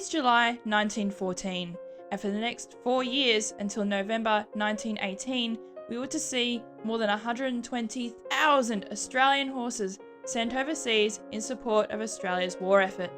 It's July 1914, and for the next 4 years until November 1918, we were to see more than 120,000 Australian horses sent overseas in support of Australia's war effort.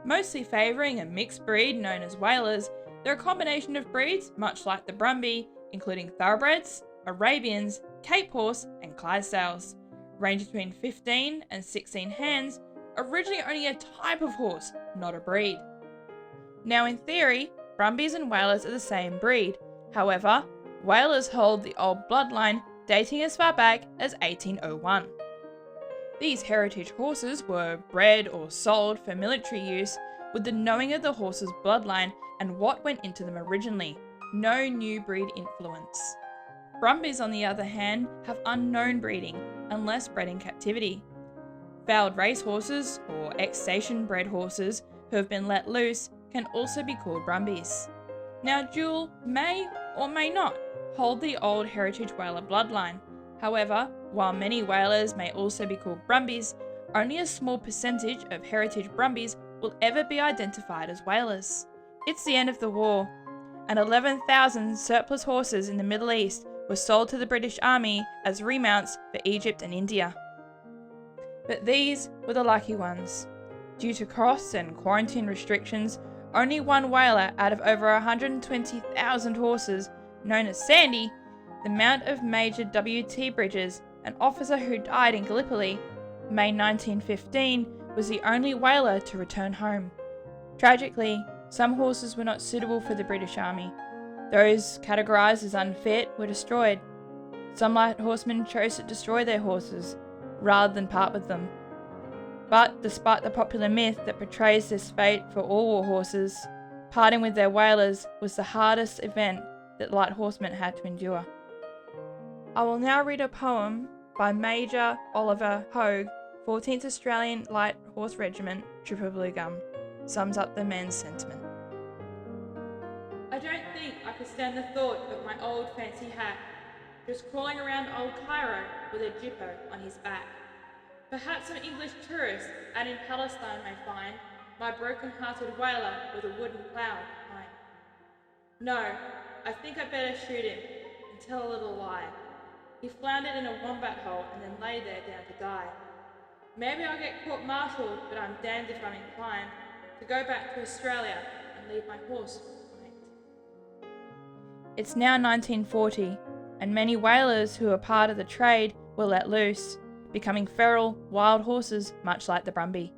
Mostly favouring a mixed breed known as Walers, they're a combination of breeds much like the Brumby, including thoroughbreds, Arabians, Cape Horse and Clydesdales, ranging between 15 and 16 hands, originally only a type of horse, not a breed. Now in theory, Brumbies and Walers are the same breed. However, Walers hold the old bloodline dating as far back as 1801. These heritage horses were bred or sold for military use with the knowing of the horse's bloodline and what went into them originally. No new breed influence. Brumbies, on the other hand, have unknown breeding unless bred in captivity. Foaled racehorses, or ex-station bred horses who have been let loose, can also be called Brumbies. Now Jewel may or may not hold the old heritage Waler bloodline. However, while many Walers may also be called Brumbies, only a small percentage of heritage Brumbies will ever be identified as Walers. It's the end of the war, and 11,000 surplus horses in the Middle East were sold to the British Army as remounts for Egypt and India. But these were the lucky ones. Due to costs and quarantine restrictions, only one Waler out of over 120,000 horses, known as Sandy, the mount of Major W.T. Bridges, an officer who died in Gallipoli, May 1915, was the only Waler to return home. Tragically, some horses were not suitable for the British Army. Those categorised as unfit were destroyed. Some light horsemen chose to destroy their horses, rather than part with them. But despite the popular myth that portrays this fate for all war horses, parting with their Walers was the hardest event that light horsemen had to endure. I will now read a poem by Major Oliver Hogue, 14th Australian Light Horse Regiment, Trooper Blue Gum. Sums up the men's sentiment. I don't think I could stand the thought of my old fancy hat, just crawling around old Cairo with a jippo on his back. Perhaps some English tourist out in Palestine may find my broken-hearted Waler with a wooden plough behind. No, I think I'd better shoot him and tell a little lie. He floundered in a wombat hole and then lay there down to die. Maybe I'll get court-martialed, but I'm damned if I'm inclined to go back to Australia and leave my horse behind. It's now 1940, and many Walers who were part of the trade were let loose, becoming feral, wild horses much like the Brumby.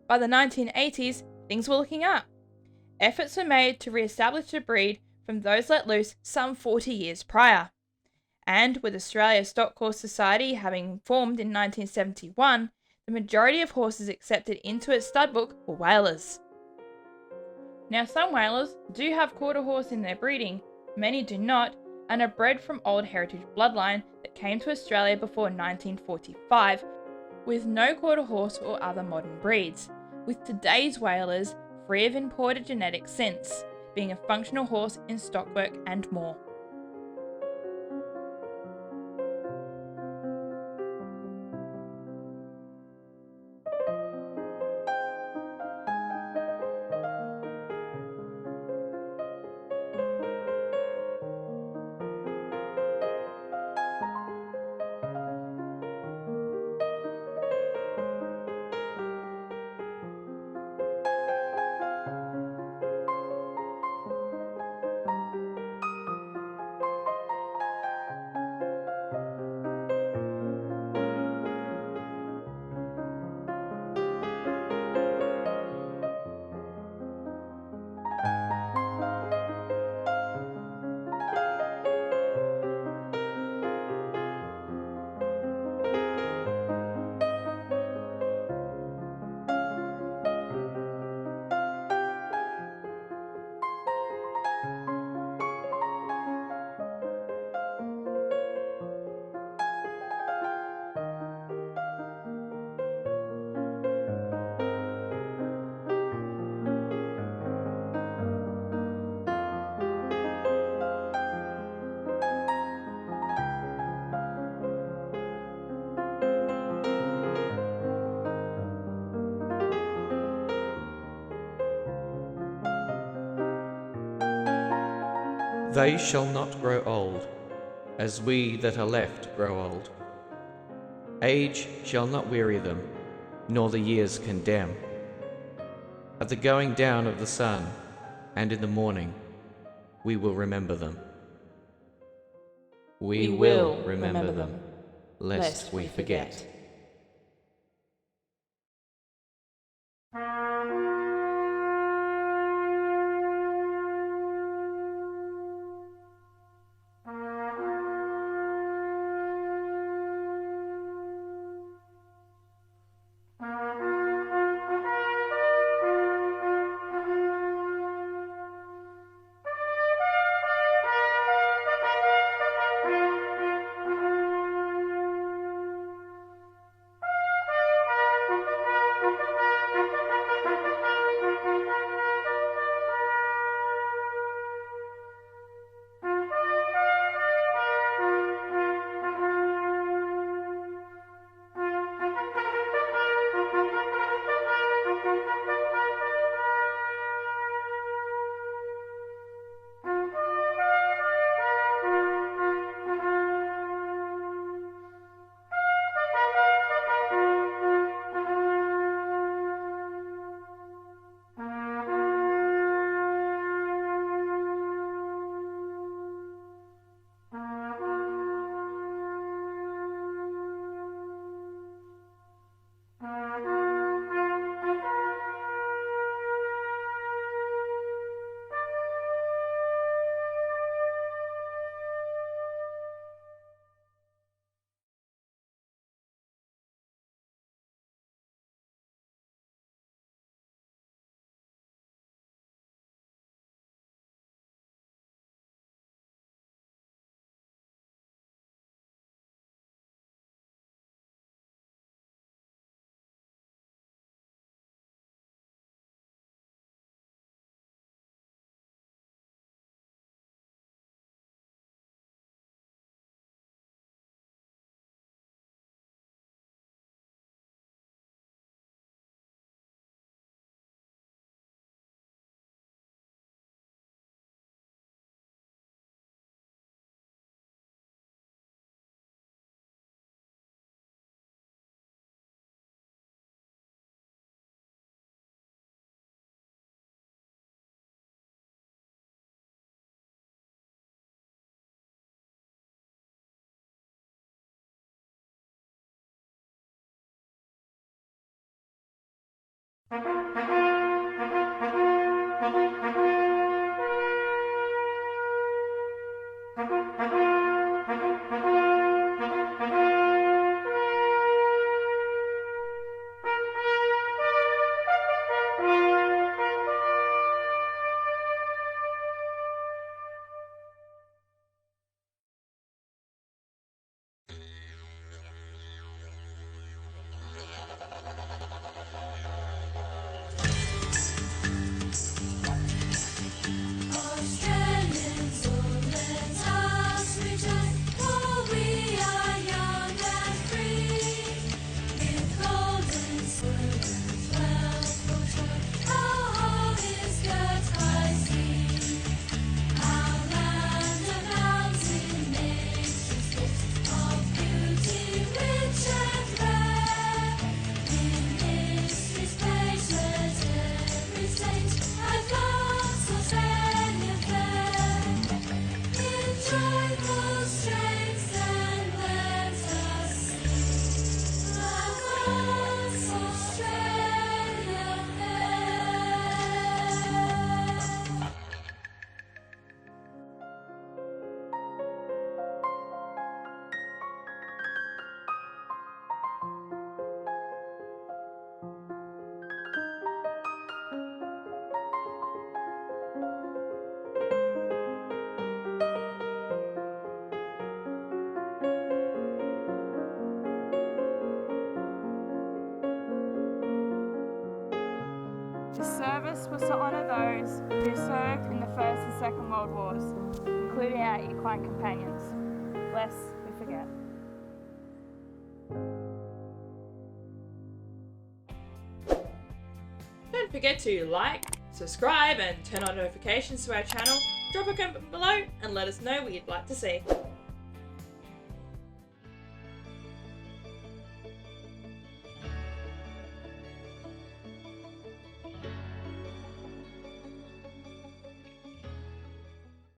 By the 1980s, things were looking up. Efforts were made to re-establish the breed from those let loose some 40 years prior. And with Australia's Stock Horse Society having formed in 1971, the majority of horses accepted into its stud book were Walers. Now some Walers do have quarter horse in their breeding, many do not, and are bred from old heritage bloodline that came to Australia before 1945, with no quarter horse or other modern breeds, with today's Walers free of imported genetic sense, being a functional horse in stockwork and more. They shall not grow old, as we that are left grow old. Age shall not weary them, nor the years condemn. At the going down of the sun, and in the morning, we will remember them. We will remember them, lest we forget. The service was to honour those who served in the First and Second World Wars, including our equine companions, lest we forget. Don't forget to like, subscribe and turn on notifications to our channel Drop a comment below and let us know what you'd like to see.